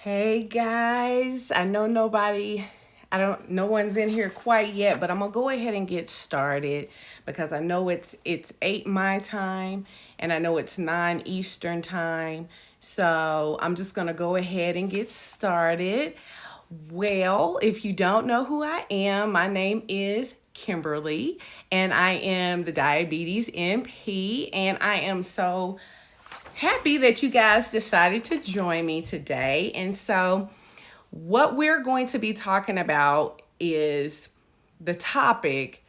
Hey guys, no one's in here quite yet, but I'm gonna go ahead and get started because I know it's 8 my time and I know it's 9 Eastern time. So I'm just gonna go ahead and get started. Well, if you don't know who I am, my name is Kimberly and I am the Diabetes MP, and I am so happy that you guys decided to join me today. And so, what we're going to be talking about is the topic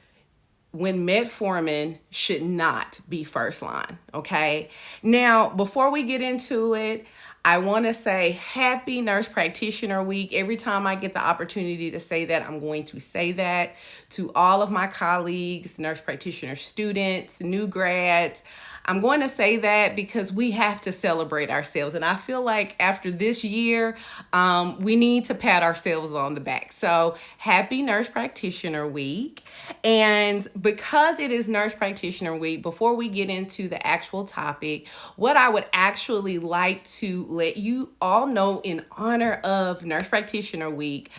when metformin should not be first line. Okay. Now, before we get into it, I want to say happy Nurse Practitioner Week. Every time I get the opportunity to say that, I'm going to say that to all of my colleagues, nurse practitioner students, new grads. I'm going to say that because we have to celebrate ourselves. And I feel like after this year, we need to pat ourselves on the back. So happy Nurse Practitioner Week. And because it is Nurse Practitioner Week, before we get into the actual topic, what I would actually like to let you all know in honor of Nurse Practitioner Week,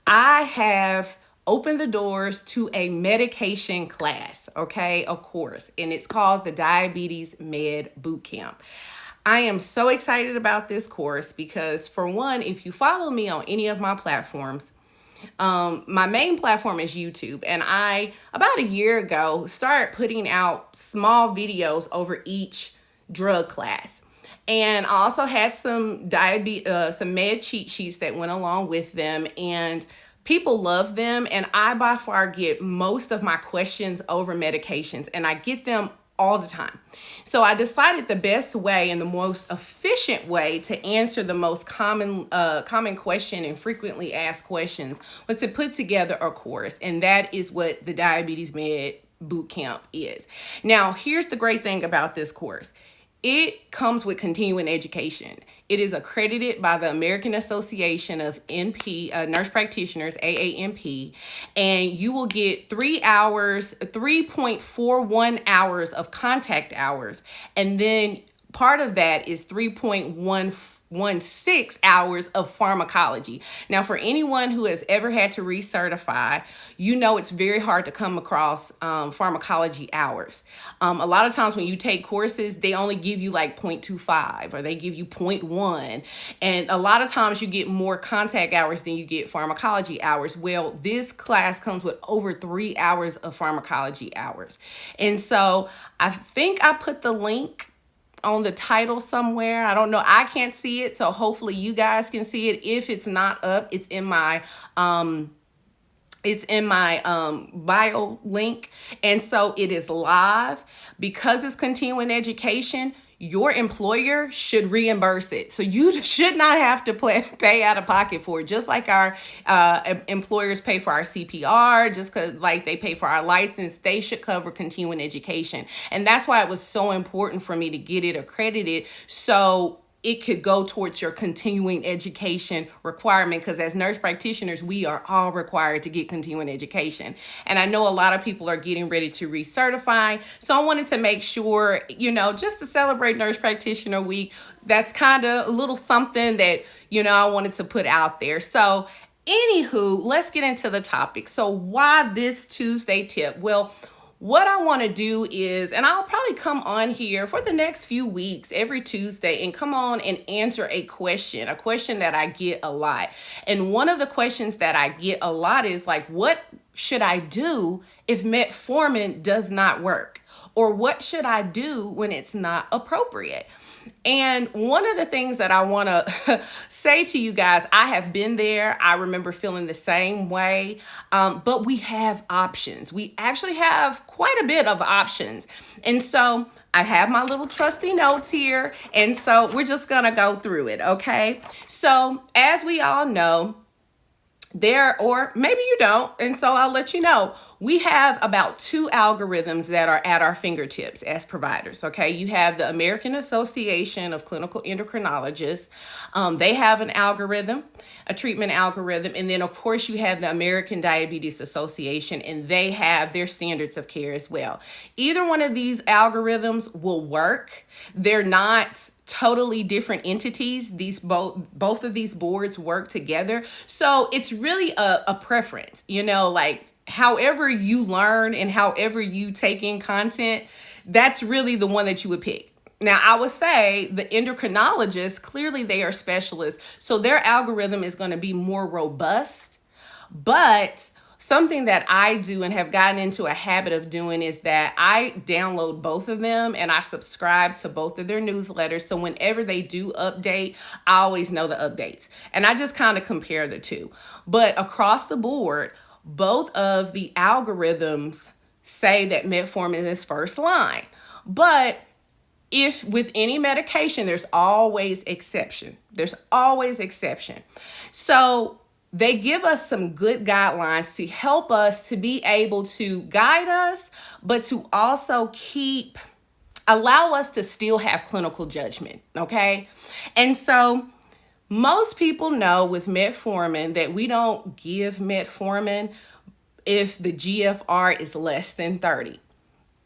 I have opened the doors to a medication class, okay, a course, and it's called the Diabetes Med Bootcamp. I am so excited about this course because, for one, if you follow me on any of my platforms, my main platform is YouTube, and I, about a year ago, started putting out small videos over each drug class. And I also had some med cheat sheets that went along with them, and people love them. And I by far get most of my questions over medications, and I get them all the time. So I decided the best way and the most efficient way to answer the most common question and frequently asked questions was to put together a course, and that is what the Diabetes Med Bootcamp is. Now, here's the great thing about this course. It comes with continuing education. It is accredited by the American Association of Nurse Practitioners, AANP, and you will get 3.41 hours of contact hours, and then part of that is 3.16 hours of pharmacology. Now, for anyone who has ever had to recertify, you know it's very hard to come across pharmacology hours. A lot of times when you take courses, they only give you like 0.25 or they give you 0.1. And a lot of times you get more contact hours than you get pharmacology hours. Well, this class comes with over 3 hours of pharmacology hours. And so I think I put the link on the title somewhere. I don't know. I can't see it. So hopefully you guys can see it. If it's not up, it's in my bio link. And so it is live. Because it's continuing education, your employer should reimburse it. So you should not have to pay out of pocket for it. Just like our employers pay for our CPR, just because like they pay for our license, they should cover continuing education. And that's why it was so important for me to get it accredited, so it could go towards your continuing education requirement, because as nurse practitioners, we are all required to get continuing education. And I know a lot of people are getting ready to recertify. So I wanted to make sure, just to celebrate Nurse Practitioner Week, that's kind of a little something that, I wanted to put out there. So anywho, let's get into the topic. So why this Tuesday tip? Well, what I want to do is, and I'll probably come on here for the next few weeks, every Tuesday, and come on and answer a question that I get a lot. And one of the questions that I get a lot is like, what should I do if metformin does not work? Or what should I do when it's not appropriate? And one of the things that I want to say to you guys, I have been there. I remember feeling the same way, but we have options. We actually have quite a bit of options. And so I have my little trusty notes here. And so we're just going to go through it. Okay. So as we all know, or maybe you don't, and so I'll let you know, we have about 2 algorithms that are at our fingertips as providers, okay? You have the American Association of Clinical Endocrinologists. They have an algorithm, a treatment algorithm, and then of course you have the American Diabetes Association, and they have their standards of care as well. Either one of these algorithms will work. They're not totally different entities. These both of these boards work together. So it's really a preference, like however you learn and however you take in content, that's really the one that you would pick. Now, I would say the endocrinologists, clearly they are specialists. So their algorithm is going to be more robust. But something that I do and have gotten into a habit of doing is that I download both of them and I subscribe to both of their newsletters. So whenever they do update, I always know the updates. And I just kind of compare the two. But across the board, both of the algorithms say that metformin is first line. But if with any medication, there's always exception. There's always exception. So they give us some good guidelines to help us to be able to guide us, but to also allow us to still have clinical judgment, okay? And so most people know with metformin that we don't give metformin if the GFR is less than 30.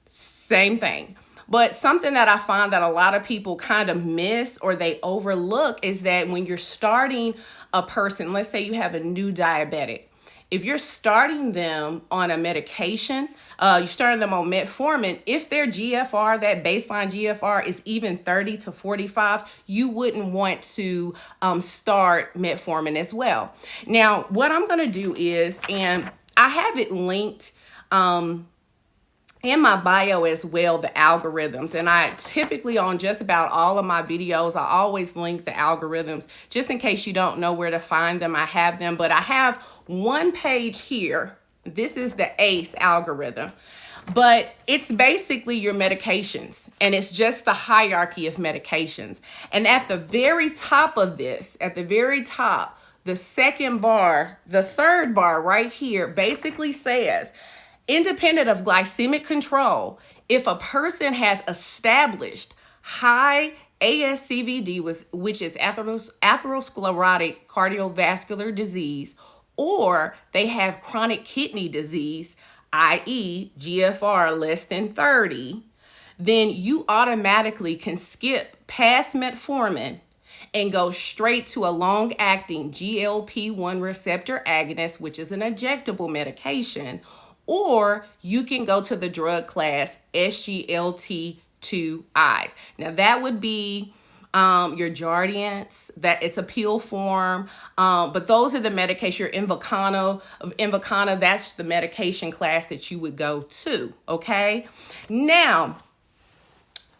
Same thing. But something that I find that a lot of people kind of miss or they overlook is that when you're starting a person, let's say you have a new diabetic, if you're starting them on a medication, you're starting them on metformin, if their GFR, that baseline GFR is even 30 to 45, you wouldn't want to start metformin as well. Now, what I'm going to do is, and I have it linked in my bio as well, the algorithms. And I typically on just about all of my videos, I always link the algorithms just in case you don't know where to find them. I have them, but I have one page here. This is the ACE algorithm, but it's basically your medications and it's just the hierarchy of medications. And at the very top of this, at the very top, the second bar, the third bar right here basically says, independent of glycemic control, if a person has established high ASCVD, which is atherosclerotic cardiovascular disease, or they have chronic kidney disease, i.e. GFR less than 30, then you automatically can skip past metformin and go straight to a long-acting GLP-1 receptor agonist, which is an injectable medication, or you can go to the drug class SGLT2Is. Now that would be your Jardiance, that it's a pill form, but those are the medication. Your Invokana, that's the medication class that you would go to, okay? Now,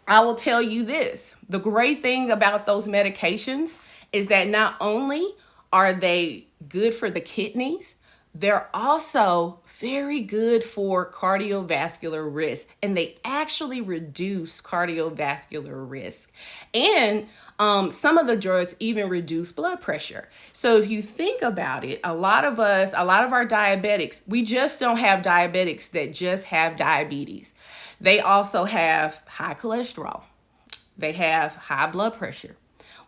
I will tell you this. The great thing about those medications is that not only are they good for the kidneys, they're also very good for cardiovascular risk, and they actually reduce cardiovascular risk. And some of the drugs even reduce blood pressure. So if you think about it, a lot of our diabetics, we just don't have diabetics that just have diabetes. They also have high cholesterol. They have high blood pressure.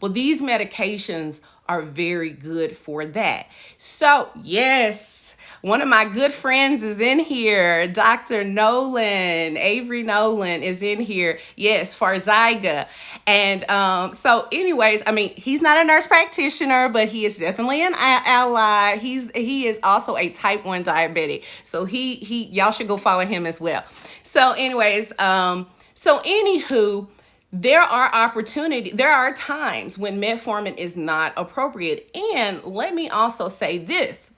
Well, these medications are very good for that. So yes, one of my good friends is in here. Dr. Nolan, Avery Nolan is in here. Yes, Farxiga. And so anyways, I mean, he's not a nurse practitioner, but he is definitely an ally. He is also a type 1 diabetic. So y'all should go follow him as well. So anyways, so anywho, there are times when metformin is not appropriate. And let me also say this.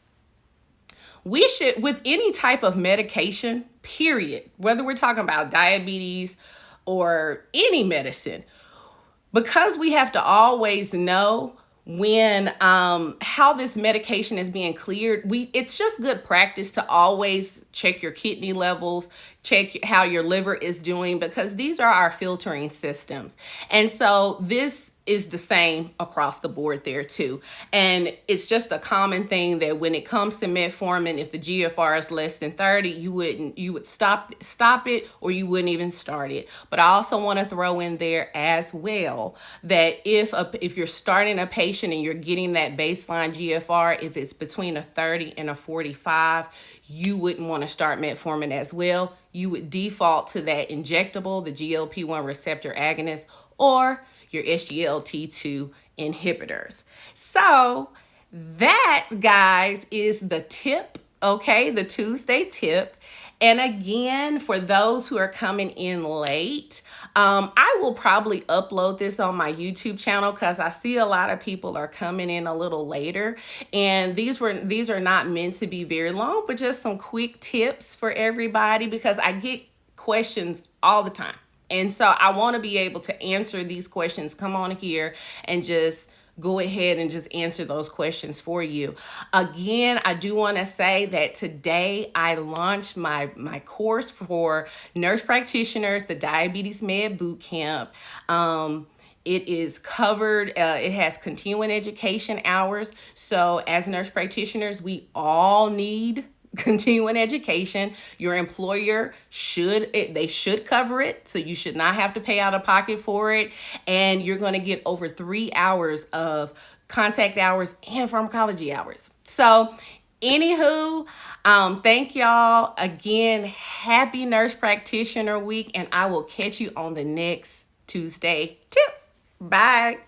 We should, with any type of medication, period, whether we're talking about diabetes or any medicine, because we have to always know when how this medication is being cleared, it's just good practice to always check your kidney levels, check how your liver is doing, because these are our filtering systems. And so this is the same across the board there too. And it's just a common thing that when it comes to metformin, if the GFR is less than 30, you would stop it, or you wouldn't even start it. But I also want to throw in there as well that if you're starting a patient and you're getting that baseline GFR, if it's between a 30 and a 45, you wouldn't want to start metformin as well. You would default to that injectable, the GLP-1 receptor agonist, or your SGLT2 inhibitors. So that, guys, is the tip, okay? The Tuesday tip. And again, for those who are coming in late, I will probably upload this on my YouTube channel because I see a lot of people are coming in a little later. And these are not meant to be very long, but just some quick tips for everybody because I get questions all the time. And so I want to be able to answer these questions. Come on here and just go ahead and just answer those questions for you. Again, I do want to say that today I launched my course for nurse practitioners, the Diabetes Med Bootcamp. It is covered, it has continuing education hours. So as nurse practitioners, we all need continuing education. Your employer should cover it, so you should not have to pay out of pocket for it. And you're going to get over 3 hours of contact hours and pharmacology hours. So anywho, thank y'all again. Happy Nurse Practitioner Week, and I will catch you on the next Tuesday tip. Bye.